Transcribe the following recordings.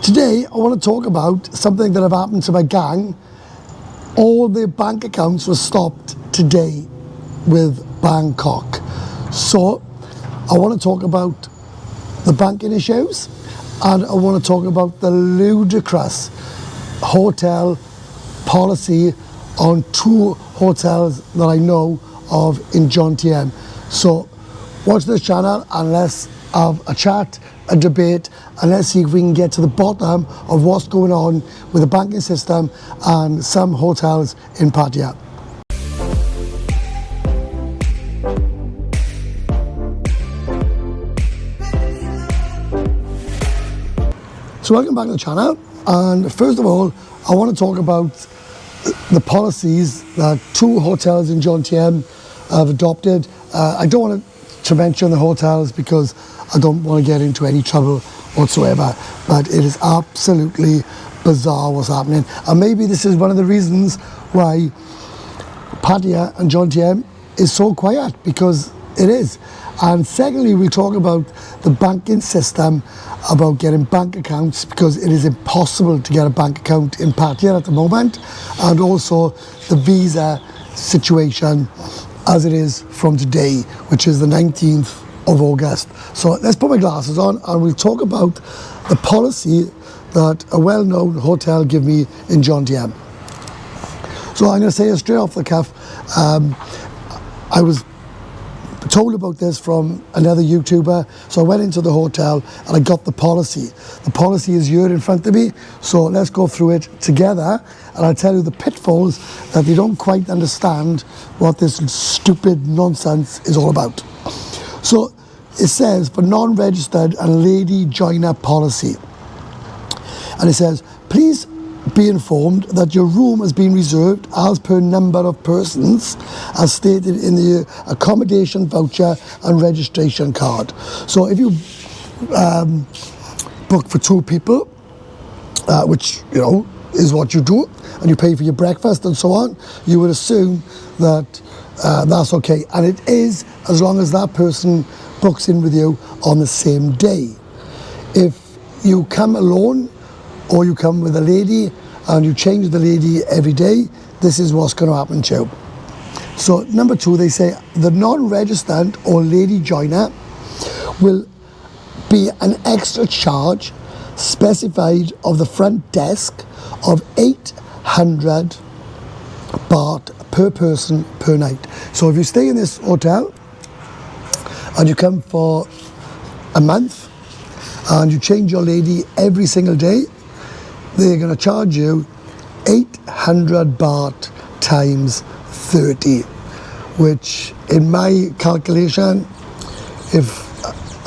Today, I want to talk about something that have happened to my gang. All their bank accounts were stopped today with Bangkok. So, I want to talk about the banking issues, and I want to talk about the ludicrous hotel policy on 2 hotels that I know of in John TM. So, watch this channel and let's have a chat, a debate, and let's see if we can get to the bottom of what's going on with the banking system and some hotels in Pattaya. So welcome back to the channel, and first of all I want to talk about the policies that 2 hotels in John TM have adopted. I don't want to mention the hotels because I don't want to get into any trouble whatsoever, but it is absolutely bizarre what's happening, and maybe this is one of the reasons why Pattaya and John TM is so quiet, because it is. And secondly, we talk about the banking system, about getting bank accounts, because it is impossible to get a bank account in Pattaya at the moment, and also the visa situation as it is from today, which is the 19th of August. So let's put my glasses on and we'll talk about the policy that a well-known hotel give me in John TM. So I'm going to say it straight off the cuff. I was told about this from another YouTuber, so I went into the hotel and I got the policy. The policy is here in front of me, so let's go through it together and I'll tell you the pitfalls that they don't quite understand what this stupid nonsense is all about. So it says for non-registered and lady joiner policy, and it says please be informed that your room has been reserved as per number of persons as stated in the accommodation voucher and registration card. So if you book for 2 people, which you know is what you do, and you pay for your breakfast and so on, you would assume that that's okay, and it is, as long as that person books in with you on the same day. If you come alone or you come with a lady and you change the lady every day, this is what's going to happen to you. So number 2, they say the non-registered or lady joiner will be an extra charge specified of the front desk of 800 baht per person per night. So if you stay in this hotel and you come for a month and you change your lady every single day, they're going to charge you 800 baht times 30, which in my calculation, if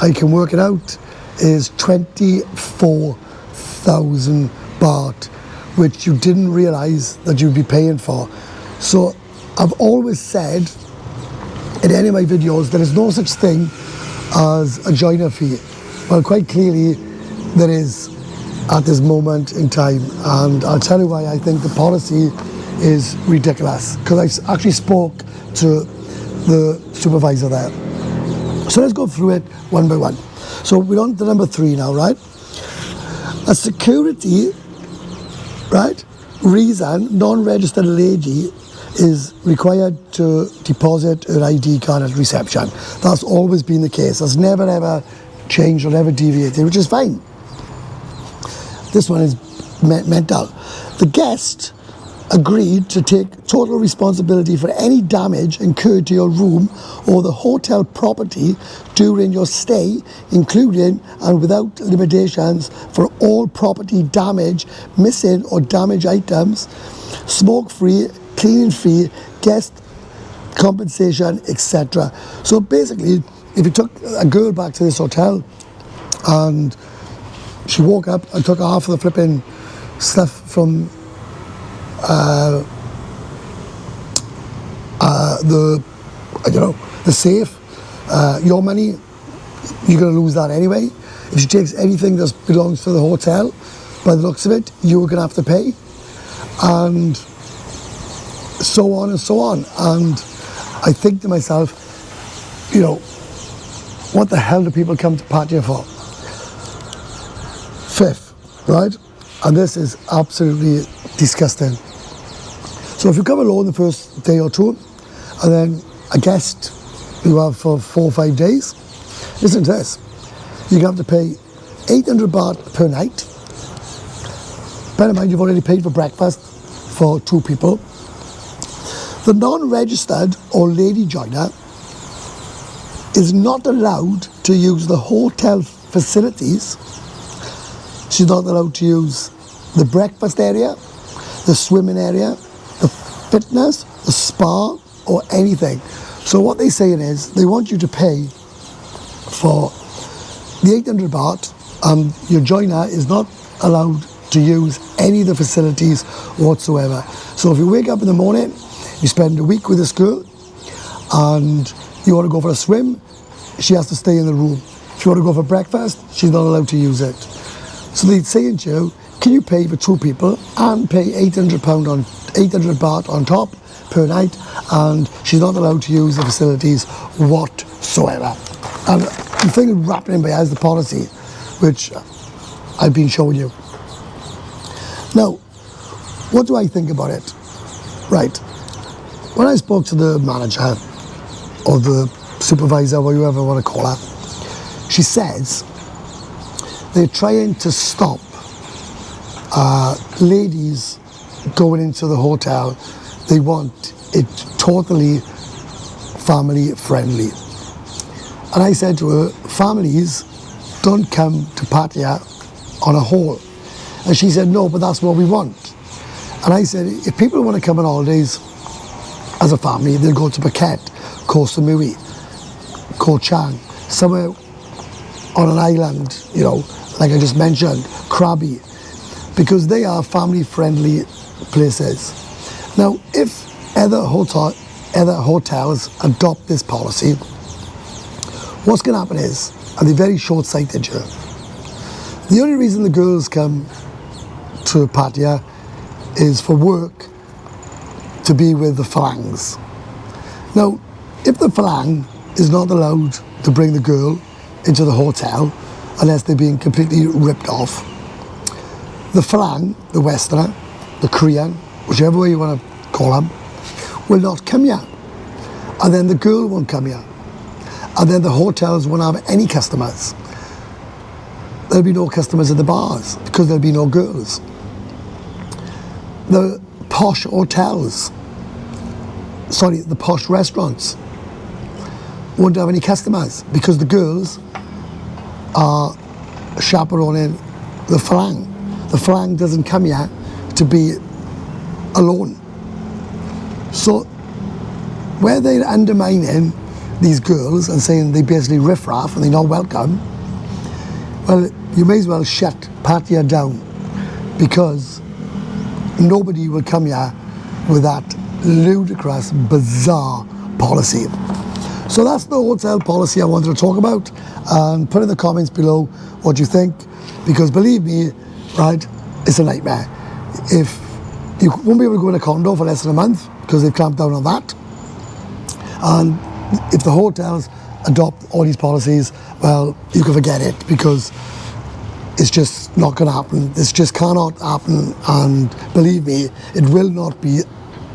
I can work it out, is 24,000 baht, which you didn't realize that you'd be paying for. So I've always said in any of my videos there is no such thing as a joiner fee. Well, quite clearly there is at this moment in time, and I'll tell you why I think the policy is ridiculous, because I actually spoke to the supervisor there. So let's go through it one by one. So we're on to number 3 now, right? A security, right, reason non-registered lady is required to deposit her ID card at reception. That's always been the case. That's never ever changed or ever deviated, which is fine. This one is mental. The guest agreed to take total responsibility for any damage incurred to your room or the hotel property during your stay, including and without limitations for all property damage, missing or damaged items, smoke-free, cleaning fee, guest compensation, etc. So basically, if you took a girl back to this hotel and she woke up and took half of the flipping stuff from the safe, your money, you're going to lose that anyway. If she takes anything that belongs to the hotel, by the looks of it, you're going to have to pay, and so on and so on. And I think to myself, you know, what the hell do people come to Pattaya for? Fifth, right? And this is absolutely disgusting. So if you come alone the first day or two, and then a guest you have for 4 or 5 days, listen to this. You have to pay 800 baht per night. Bear in mind, you've already paid for breakfast for 2 people. The non-registered or lady joiner is not allowed to use the hotel facilities. She's not allowed to use the breakfast area, the swimming area, the fitness, the spa, or anything. So what they're saying is they want you to pay for the 800 baht, and your joiner is not allowed to use any of the facilities whatsoever. So if you wake up in the morning, you spend a week with this girl, and you want to go for a swim, she has to stay in the room. If you want to go for breakfast, she's not allowed to use it. So they're saying to you, can you pay for 2 people and pay 800 baht on top per night, and she's not allowed to use the facilities whatsoever. And the thing wrapping in my head is the policy, which I've been showing you. Now, what do I think about it? Right, when I spoke to the manager or the supervisor, or whoever you want to call her, she says they're trying to stop ladies going into the hotel. They want it totally family friendly. And I said to her, families don't come to Pattaya on a whole. And she said, no, but that's what we want. And I said, if people want to come on holidays as a family, they'll go to Phuket, Koh Samui, Koh Chang, somewhere on an island, you know, like I just mentioned, Krabi, because they are family friendly places. Now, if other hotels adopt this policy, what's going to happen is, and they're very short-sighted here, the only reason the girls come to Pattaya is for work, to be with the phalangs. Now, if the phalang is not allowed to bring the girl into the hotel unless they're being completely ripped off, the phalang, the Westerner, the Korean, whichever way you want to call them, will not come here. And then the girl won't come here. And then the hotels won't have any customers. There'll be no customers at the bars because there'll be no girls. The posh hotels, the posh restaurants won't have any customers because the girls are chaperoning the phalang. The phalang doesn't come here to be alone. So where they're undermining these girls and saying they basically riff-raff and they're not welcome, well, you may as well shut Pattaya down, because nobody will come here with that ludicrous, bizarre policy. So that's the hotel policy I wanted to talk about, and put in the comments below what you think, because believe me, right, it's a nightmare. If you won't be able to go in a condo for less than a month because they've clamped down on that, and if the hotels adopt all these policies, well, you can forget it, because it's just not going to happen. This just cannot happen, and believe me, it will not be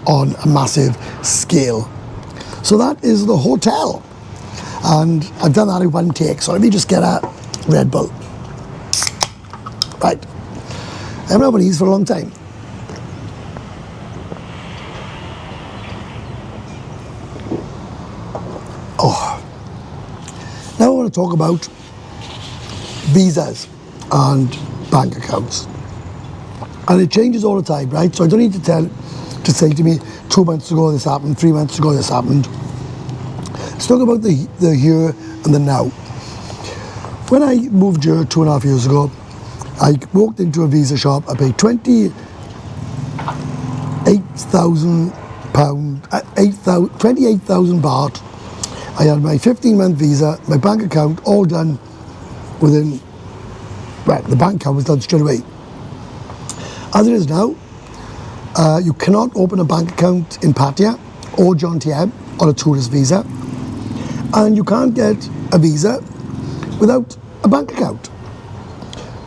on a massive scale. So that is the hotel, and I've done that in one take, so let me just get a Red Bull. Right, I haven't had one of these for a long time. Oh, now I want to talk about visas and bank accounts, and it changes all the time, right? So I don't need to say to me 2 months ago this happened, 3 months ago this happened. Let's talk about the here and the now. When I moved here 2.5 years ago, I walked into a visa shop. I paid £28,000, £28,000 baht. I had my 15-month visa, my bank account, all done within, well, the bank account was done straight away. As it is now, you cannot open a bank account in Pattaya or Jomtien on a tourist visa, and you can't get a visa without a bank account.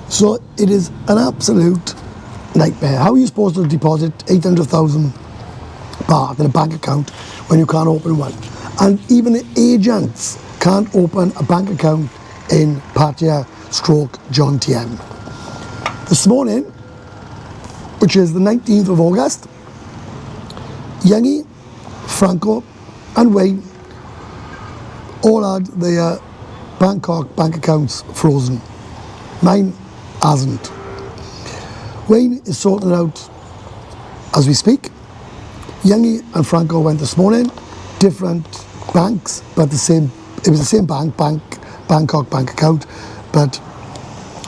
So it is an absolute nightmare. How are you supposed to deposit 800,000 baht in a bank account when you can't open one? And even the agents can't open a bank account in Pattaya stroke John Tiem. This morning, which is the 19th of August, Yangi, Franco and Wayne all had their Bangkok bank accounts frozen. Mine hasn't. Wayne is sorting it out as we speak. Yangi and Franco went this morning, different banks, but it was the same Bangkok bank account, but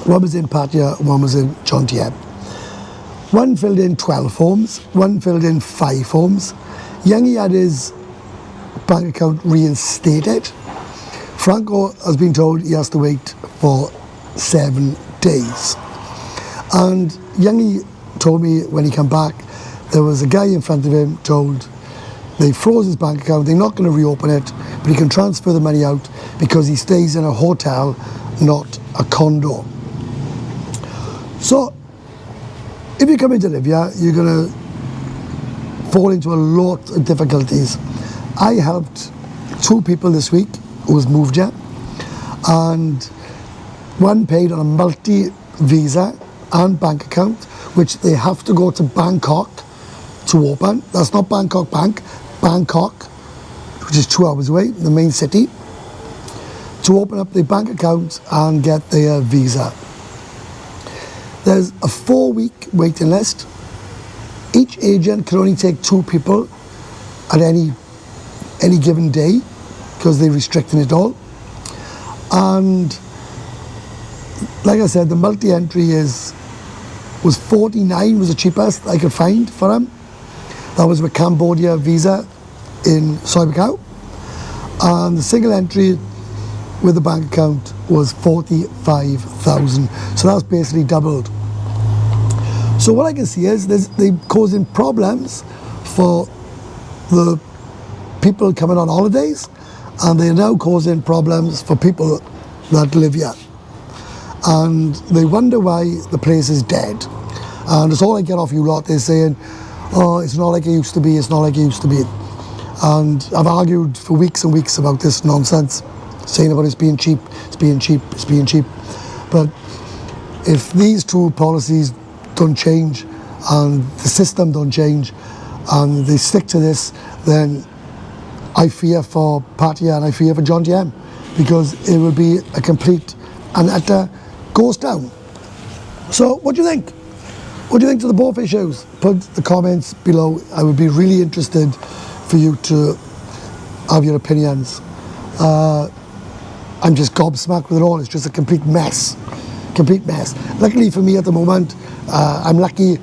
one was in Pattaya, one was in John Tiem. One filled in 12 forms, one filled in 5 forms. Yangi had his bank account reinstated. Franco has been told he has to wait for 7 days. And Yangi told me when he came back, there was a guy in front of him told they froze his bank account, they're not going to reopen it, but he can transfer the money out because he stays in a hotel, not a condo. So, if you come into live here, you're going to fall into a lot of difficulties. I helped 2 people this week who's moved here, and one paid on a multi-visa and bank account, which they have to go to Bangkok to open. That's not Bangkok Bank, Bangkok, which is 2 hours away, the main city, to open up their bank account and get their visa. There's a 4-week waiting list. Each agent can only take 2 people at any given day because they're restricting it all. And like I said, the multi-entry was 49 was the cheapest I could find for him. That was with Cambodia visa in Soi Buakhao. And the single entry with the bank account was 45,000. So that's basically doubled. So what I can see is they're causing problems for the people coming on holidays, and they're now causing problems for people that live here. And they wonder why the place is dead. And it's all I get off you lot is saying, oh, it's not like it used to be, it's not like it used to be. And I've argued for weeks and weeks about this nonsense, saying about it's being cheap, it's being cheap, it's being cheap. But if these 2 policies don't change and the system don't change and they stick to this, then I fear for Pattaya and I fear for John Tiem, because it will be a complete and utter ghost town. So what do you think? What do you think to the both issues? Put the comments below. I would be really interested for you to have your opinions. I'm just gobsmacked with it all. It's just a complete mess. Complete mess. Luckily for me at the moment, I'm lucky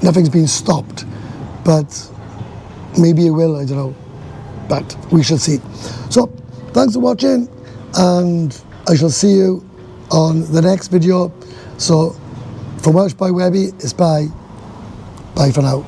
nothing's been stopped. But maybe it will, I don't know. But we shall see. So, thanks for watching, and I shall see you on the next video. So, from Welsh by Webby, it's bye. Bye for now.